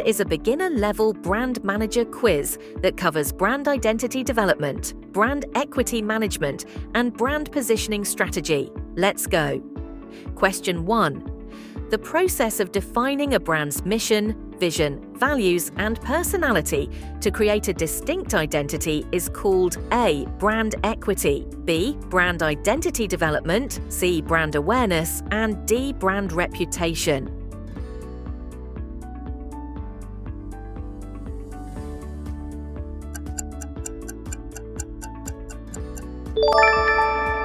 is a beginner-level brand manager quiz that covers brand identity development, brand equity management, and brand positioning strategy. Let's go. Question 1. The process of defining a brand's mission, vision, values, and personality to create a distinct identity is called A. Brand equity, B. Brand identity development, C. Brand awareness, and D. Brand reputation.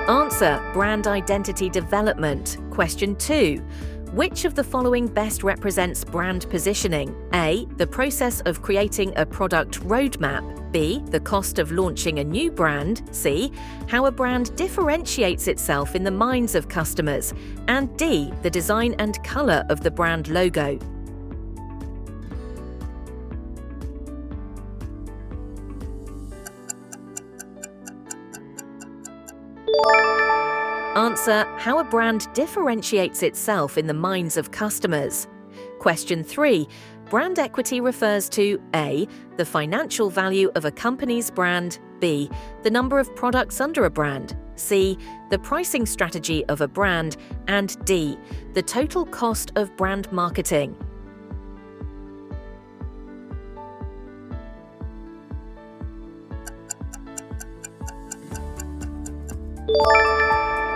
Answer: brand identity development. Question 2. Which of the following best represents brand positioning? A. The process of creating a product roadmap. B. The cost of launching a new brand. C. How a brand differentiates itself in the minds of customers. And D. The design and color of the brand logo. Answer: how a brand differentiates itself in the minds of customers. Question 3. Brand equity refers to A. The financial value of a company's brand, B. The number of products under a brand, C. The pricing strategy of a brand, and D. The total cost of brand marketing.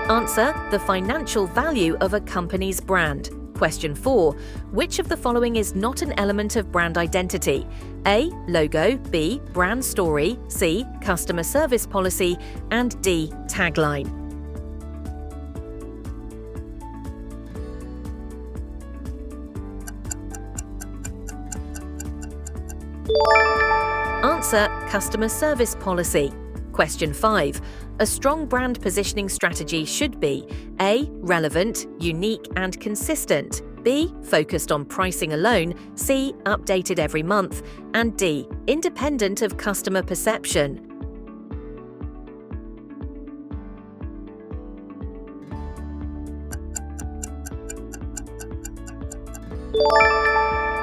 Answer: the financial value of a company's brand. Question 4. Which of the following is not an element of brand identity? A. Logo, B. Brand story, C. Customer service policy, and D. Tagline. Answer: customer service policy. Question 5. A strong brand positioning strategy should be A. Relevant, unique, and consistent, B. Focused on pricing alone, C. Updated every month, and D. Independent of customer perception.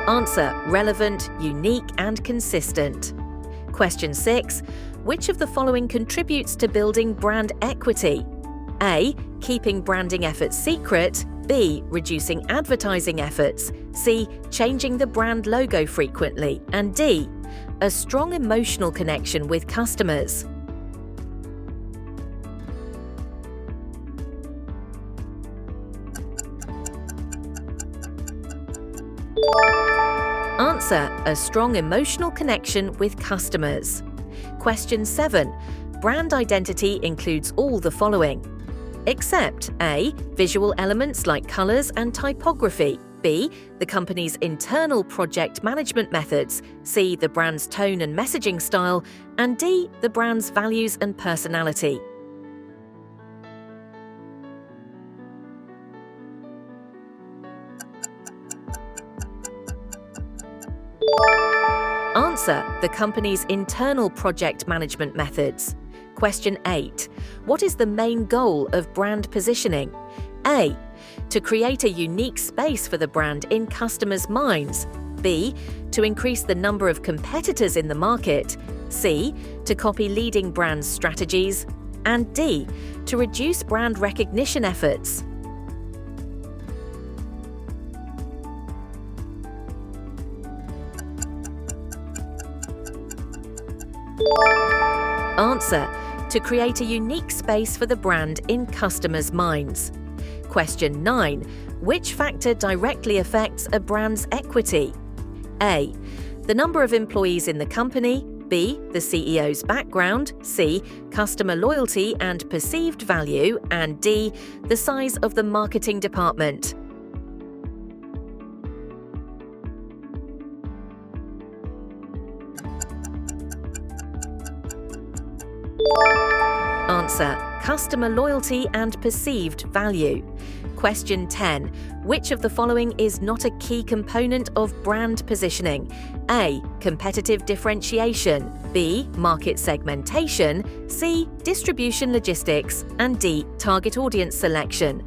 Answer: relevant, unique, and consistent. Question 6. Which of the following contributes to building brand equity? A. Keeping branding efforts secret, B. Reducing advertising efforts, C. Changing the brand logo frequently, and D. A strong emotional connection with customers. Answer: a strong emotional connection with customers. Question 7. Brand identity includes all the following, except A. Visual elements like colors and typography, B. The company's internal project management methods, C. The brand's tone and messaging style, and D. The brand's values and personality. Answer: the company's internal project management methods. Question 8. What is the main goal of brand positioning? A. To create a unique space for the brand in customers' minds. B. To increase the number of competitors in the market. C. To copy leading brands' strategies. And D. To reduce brand recognition efforts. Answer: to create a unique space for the brand in customers' minds. Question 9. Which factor directly affects a brand's equity? A. The number of employees in the company, B. The CEO's background, C. Customer loyalty and perceived value, and D. The size of the marketing department. Answer: customer loyalty and perceived value. Question 10. Which of the following is not a key component of brand positioning? A. Competitive differentiation, B. Market segmentation, C. Distribution logistics, and D. Target audience selection.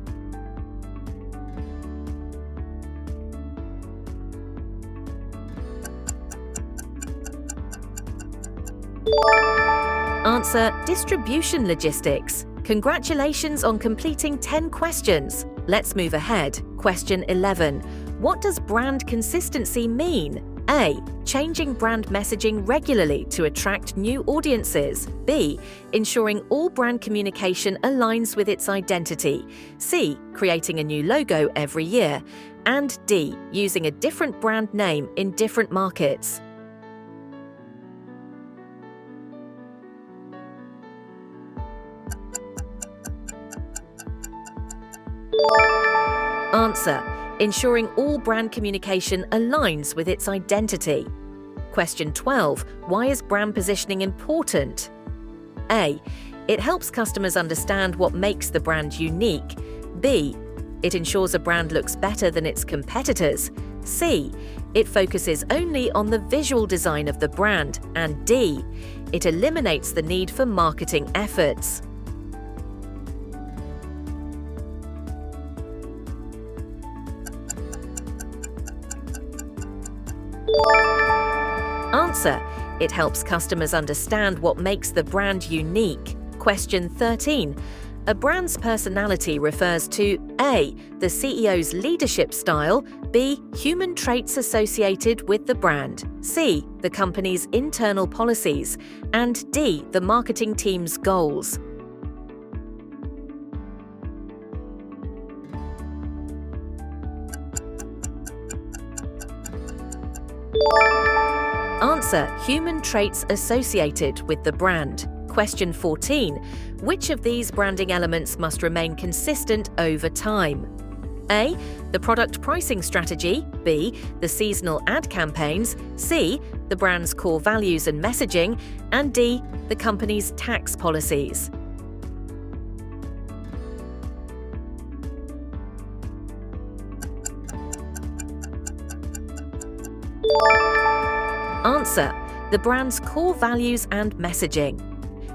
Answer: distribution logistics. Congratulations on completing 10 questions. Let's move ahead. Question 11. What does brand consistency mean? A. Changing brand messaging regularly to attract new audiences. B. Ensuring all brand communication aligns with its identity. C. Creating a new logo every year. And D. Using a different brand name in different markets. Answer: ensuring all brand communication aligns with its identity. Question 12. Why is brand positioning important? A. It helps customers understand what makes the brand unique. B. It ensures a brand looks better than its competitors. C. It focuses only on the visual design of the brand. And D. It eliminates the need for marketing efforts. Answer: it helps customers understand what makes the brand unique. Question 13. A brand's personality refers to A. the CEO's leadership style, B. human traits associated with the brand, C. the company's internal policies, and D. the marketing team's goals. Answer: human traits associated with the brand. Question 14. Which of these branding elements must remain consistent over time? A. The product pricing strategy. B. The seasonal ad campaigns. C. The brand's core values and messaging. And D. The company's tax policies. Answer: the brand's core values and messaging.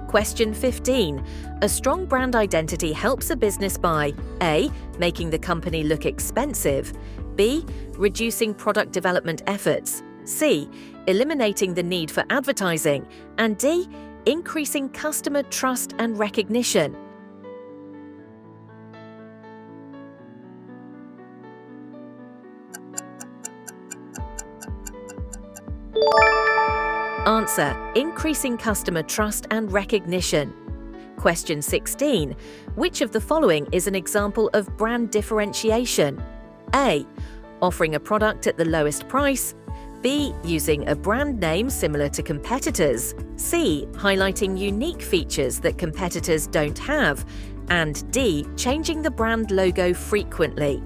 Question 15. A strong brand identity helps a business by A. making the company look expensive, B. reducing product development efforts, C. eliminating the need for advertising, and D. increasing customer trust and recognition. Answer: increasing customer trust and recognition. Question 16. Which of the following is an example of brand differentiation? A. Offering a product at the lowest price. B. Using a brand name similar to competitors. C. Highlighting unique features that competitors don't have. And D. Changing the brand logo frequently.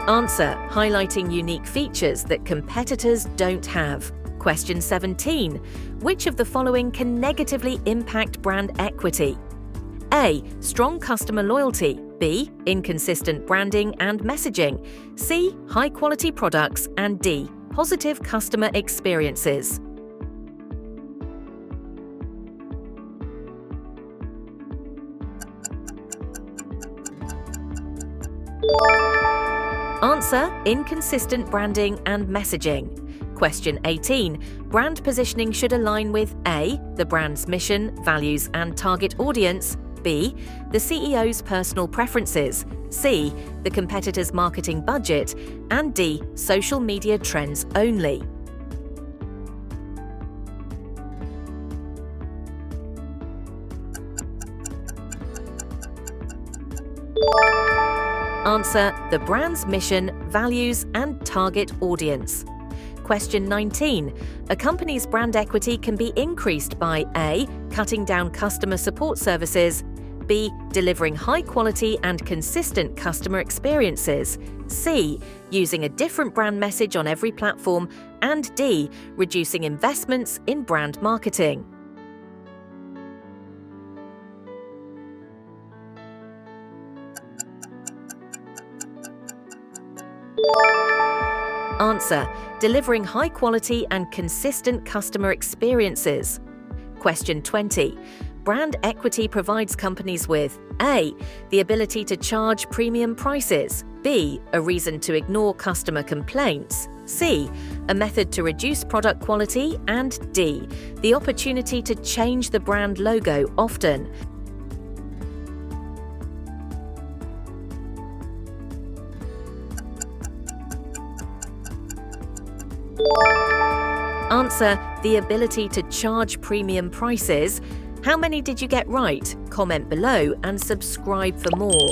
Answer: highlighting unique features that competitors don't have. Question 17. Which of the following can negatively impact brand equity? A. Strong customer loyalty. B. Inconsistent branding and messaging. C. High-quality products. And D. Positive customer experiences. Answer: inconsistent branding and messaging. Question 18. Brand positioning should align with A. the brand's mission, values and target audience, B. the CEO's personal preferences, C. the competitor's marketing budget, and D. social media trends only. Answer: the brand's mission, values, and target audience. Question 19. A company's brand equity can be increased by A. cutting down customer support services, B. delivering high-quality and consistent customer experiences, C. using a different brand message on every platform, and D. reducing investments in brand marketing. Answer: delivering high-quality and consistent customer experiences. Question 20. brand equity provides companies with A. The ability to charge premium prices, B. A reason to ignore customer complaints, C. A method to reduce product quality, and D. The opportunity to change the brand logo often. Answer: the ability to charge premium prices. How many did you get right? Comment below and subscribe for more.